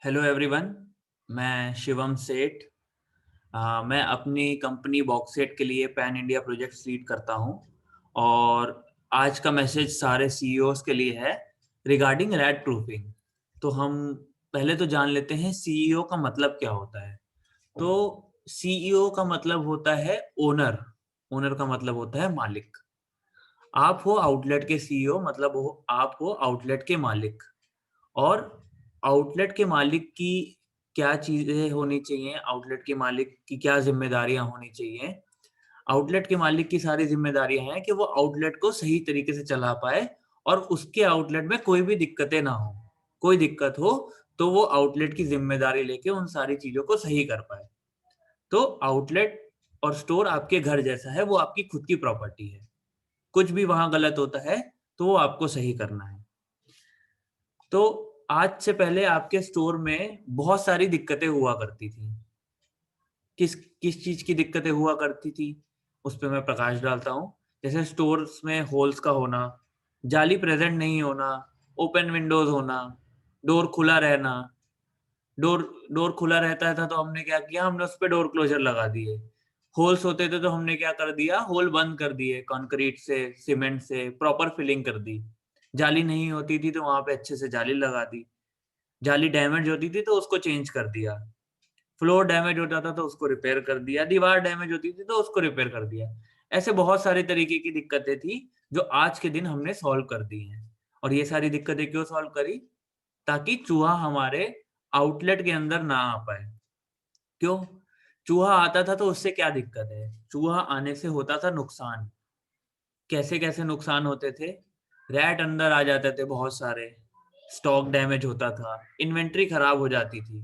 Hello everyone. मैं शिवम सेठ। मैं अपनी कंपनी बॉक्सेट के लिए पैन इंडिया प्रोजेक्ट लीड करता हूं और आज का मैसेज सारे सीईओज के लिए है रिगार्डिंग रैट प्रूफिंग। तो हम पहले तो जान लेते हैं सीईओ का मतलब क्या होता है। तो सीईओ का मतलब होता है ओनर। ओनर का मतलब होता है मालिक। आप हो आउटलेट के सीईओ, मतलब हो आप हो आउटलेट के मालिक। और आउटलेट के मालिक की क्या चीजें होनी चाहिए, आउटलेट के मालिक की क्या जिम्मेदारियां होनी चाहिए। आउटलेट के मालिक की सारी जिम्मेदारियां हैं कि वो आउटलेट को सही तरीके से चला पाए और उसके आउटलेट में कोई भी दिक्कतें ना हो। कोई दिक्कत हो तो वो आउटलेट की जिम्मेदारी लेके उन सारी चीजों को सही कर पाए। तो आउटलेट और स्टोर आपके घर जैसा है, वो आपकी खुद की प्रॉपर्टी है। कुछ भी वहां गलत होता है तो वो आपको सही करना है। तो आज से पहले आपके स्टोर में बहुत सारी दिक्कतें हुआ करती थी। किस किस चीज की दिक्कतें हुआ करती थी, उस पे मैं प्रकाश डालता हूँ। जैसे स्टोर्स में होल्स का होना, जाली प्रेजेंट नहीं होना, ओपन विंडोज होना, डोर खुला रहना। डोर डोर खुला रहता था तो हमने क्या किया, हमने उस पे डोर क्लोजर लगा दिए। होल्स होते थे तो हमने क्या कर दिया, होल बंद कर दिए, कंक्रीट से सीमेंट से प्रॉपर फिलिंग कर दी। जाली नहीं होती थी तो वहां पे अच्छे से जाली लगा दी। जाली डैमेज होती थी तो उसको चेंज कर दिया। फ्लोर डैमेज होता था तो उसको रिपेयर कर दिया। दीवार डैमेज होती थी तो उसको रिपेयर कर दिया। ऐसे बहुत सारे तरीके की दिक्कतें थी जो आज के दिन हमने सॉल्व कर दी हैं। और ये सारी दिक्कतें क्यों सॉल्व करी? ताकि चूहा हमारे आउटलेट के अंदर ना आ पाए। क्यों? चूहा आता था तो उससे क्या दिक्कत है? चूहा आने से होता था नुकसान। कैसे कैसे नुकसान होते थे? रैट अंदर आ जाते थे बहुत सारे, स्टॉक डैमेज होता था, इन्वेंट्री खराब हो जाती थी।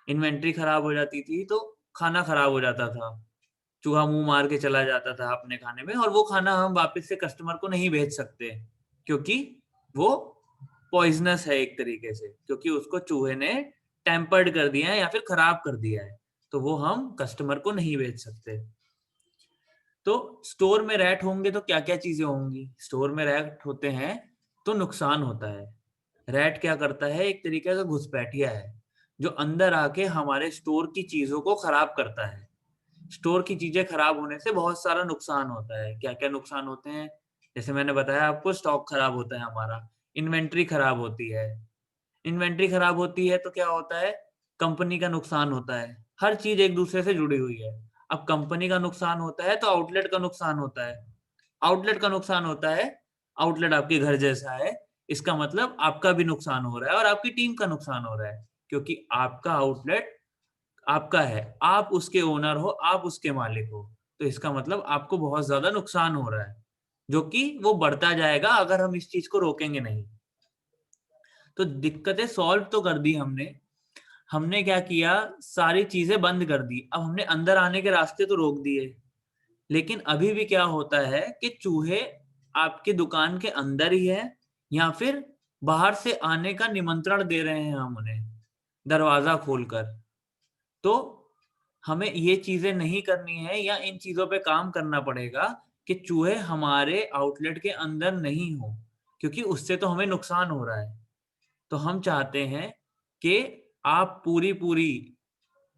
इन्वेंट्री खराब हो जाती थी तो खाना खराब हो जाता था। चूहा मुंह मार के चला जाता था अपने खाने में, और वो खाना हम वापस से कस्टमर को नहीं भेज सकते क्योंकि वो पॉइजनस है एक तरीके से, क्योंकि उसको चूहे ने टेम्पर्ड कर दिया है या फिर खराब कर दिया है। तो वो हम कस्टमर को नहीं भेज सकते। तो स्टोर में रैट होंगे तो क्या क्या चीजें होंगी? स्टोर में रैट होते हैं तो नुकसान होता है। रैट क्या करता है? एक तरीके का घुसपैठिया है जो अंदर आके हमारे स्टोर की चीजों को खराब करता है। स्टोर की चीजें खराब होने से बहुत सारा नुकसान होता है। क्या क्या नुकसान होते हैं? जैसे मैंने बताया आपको, स्टॉक खराब होता है हमारा, इन्वेंट्री खराब होती है। इन्वेंट्री खराब होती है तो क्या होता है? कंपनी का नुकसान होता है। हर चीज एक दूसरे से जुड़ी हुई है। अब कंपनी का नुकसान होता है तो आउटलेट का नुकसान होता है। आउटलेट का नुकसान होता है, आउटलेट आपके घर जैसा है, इसका मतलब आपका भी नुकसान हो रहा है और आपकी टीम का नुकसान हो रहा है। क्योंकि आपका आउटलेट आपका है, आप उसके ओनर हो, आप उसके मालिक हो। तो इसका मतलब आपको बहुत ज्यादा नुकसान हो रहा है, जो कि वो बढ़ता जाएगा अगर हम इस चीज को रोकेंगे नहीं। तो दिक्कतें सॉल्व तो कर दी हमने। हमने क्या किया, सारी चीजें बंद कर दी। अब हमने अंदर आने के रास्ते तो रोक दिए, लेकिन अभी भी क्या होता है कि चूहे आपकी दुकान के अंदर ही है या फिर बाहर से आने का निमंत्रण दे रहे हैं हम उन्हें, दरवाजा खोलकर। तो हमें ये चीजें नहीं करनी है, या इन चीजों पे काम करना पड़ेगा कि चूहे हमारे आउटलेट के अंदर नहीं हो, क्योंकि उससे तो हमें नुकसान हो रहा है। तो हम चाहते हैं कि आप पूरी पूरी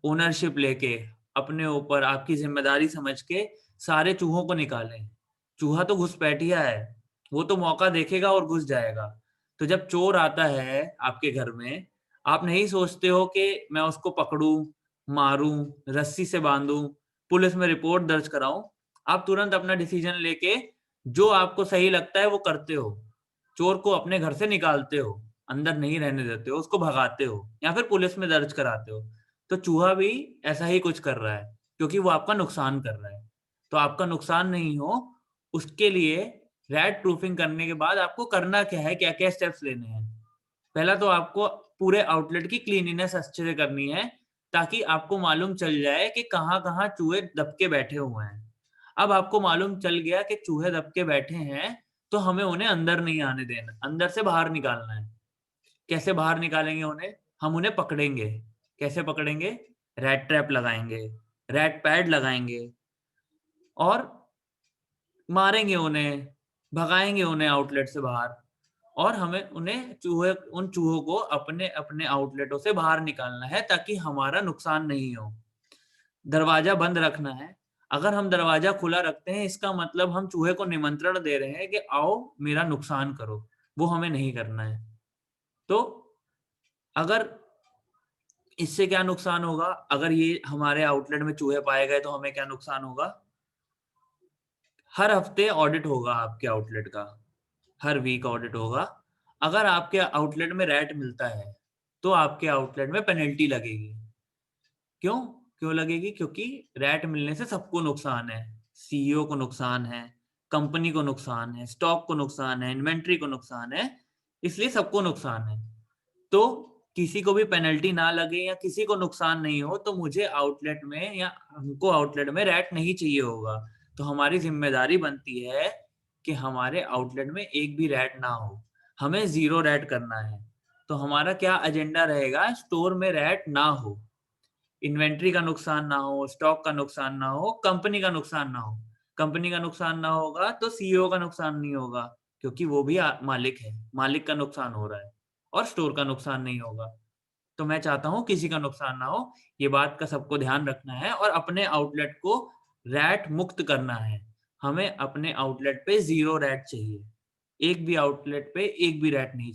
ओनरशिप लेके, अपने ऊपर आपकी जिम्मेदारी समझ के सारे चूहों को निकालें। चूहा तो घुसपैठिया है, वो तो मौका देखेगा और घुस जाएगा। तो जब चोर आता है आपके घर में, आप नहीं सोचते हो कि मैं उसको पकड़ूं, मारूं, रस्सी से बांधूं, पुलिस में रिपोर्ट दर्ज कराऊं। आप तुरंत अपना डिसीजन लेके जो आपको सही लगता है वो करते हो। चोर को अपने घर से निकालते हो, अंदर नहीं रहने देते हो, उसको भगाते हो या फिर पुलिस में दर्ज कराते हो। तो चूहा भी ऐसा ही कुछ कर रहा है, क्योंकि वो आपका नुकसान कर रहा है। तो आपका नुकसान नहीं हो, उसके लिए रैट प्रूफिंग करने के बाद आपको करना क्या है, क्या क्या स्टेप्स लेने हैं? पहला तो आपको पूरे आउटलेट की क्लीनिनेस अच्छे से करनी है, ताकि आपको मालूम चल जाए कि कहाँ कहाँ चूहे दबके बैठे हुए हैं। अब आपको मालूम चल गया कि चूहे दबके बैठे हैं, तो हमें उन्हें अंदर नहीं आने देना, अंदर से बाहर निकालना है। कैसे बाहर निकालेंगे उन्हें? हम उन्हें पकड़ेंगे। कैसे पकड़ेंगे? रैट ट्रैप लगाएंगे, रैट पैड लगाएंगे और मारेंगे उन्हें, भगाएंगे उन्हें आउटलेट से बाहर। और हमें उन चूहों को अपने आउटलेटों से बाहर निकालना है ताकि हमारा नुकसान नहीं हो। दरवाजा बंद रखना है। अगर हम दरवाजा खुला रखते हैं इसका मतलब हम चूहे को निमंत्रण दे रहे हैं कि आओ मेरा नुकसान करो, वो हमें नहीं करना है। तो अगर इससे क्या नुकसान होगा? अगर ये हमारे आउटलेट में चूहे पाए गए तो हमें क्या नुकसान होगा? हर हफ्ते ऑडिट होगा आपके आउटलेट का, हर वीक ऑडिट होगा। अगर आपके आउटलेट में रैट मिलता है, तो आपके आउटलेट में पेनल्टी लगेगी। क्यों? क्यों लगेगी? क्योंकि रैट मिलने से सबको नुकसान है। सीईओ को नुकसान है, कंपनी को नुकसान है, स्टॉक को नुकसान है, इन्वेंटरी को नुकसान है, इसलिए सबको नुकसान है। तो किसी को भी पेनल्टी ना लगे या किसी को नुकसान नहीं हो, तो मुझे आउटलेट में या हमको आउटलेट में रैट नहीं चाहिए होगा। तो हमारी ज़िम्मेदारी बनती है कि हमारे आउटलेट में एक भी रैट ना हो। हमें ज़ीरो रैट करना है। तो हमारा क्या एजेंडा रहेगा? स्टोर में रैट ना हो। इन्वेंटरी का नुकसान ना हो, स्टॉक का नुकसान ना हो, कंपनी का नुकसान ना हो। कंपनी का नुकसान ना होगा तो सीईओ का नुकसान नहीं होगा, क्योंकि वो भी मालिक है। मालिक का नुकसान हो रहा है और स्टोर का नुकसान नहीं होगा। तो मैं चाहता हूँ किसी का नुकसान ना हो, ये बात का सबको ध्यान रखना है और अपने आउटलेट को रैट मुक्त करना है। हमें अपने आउटलेट पे ज़ीरो रैट चाहिए। एक भी आउटलेट पे एक भी रैट नहीं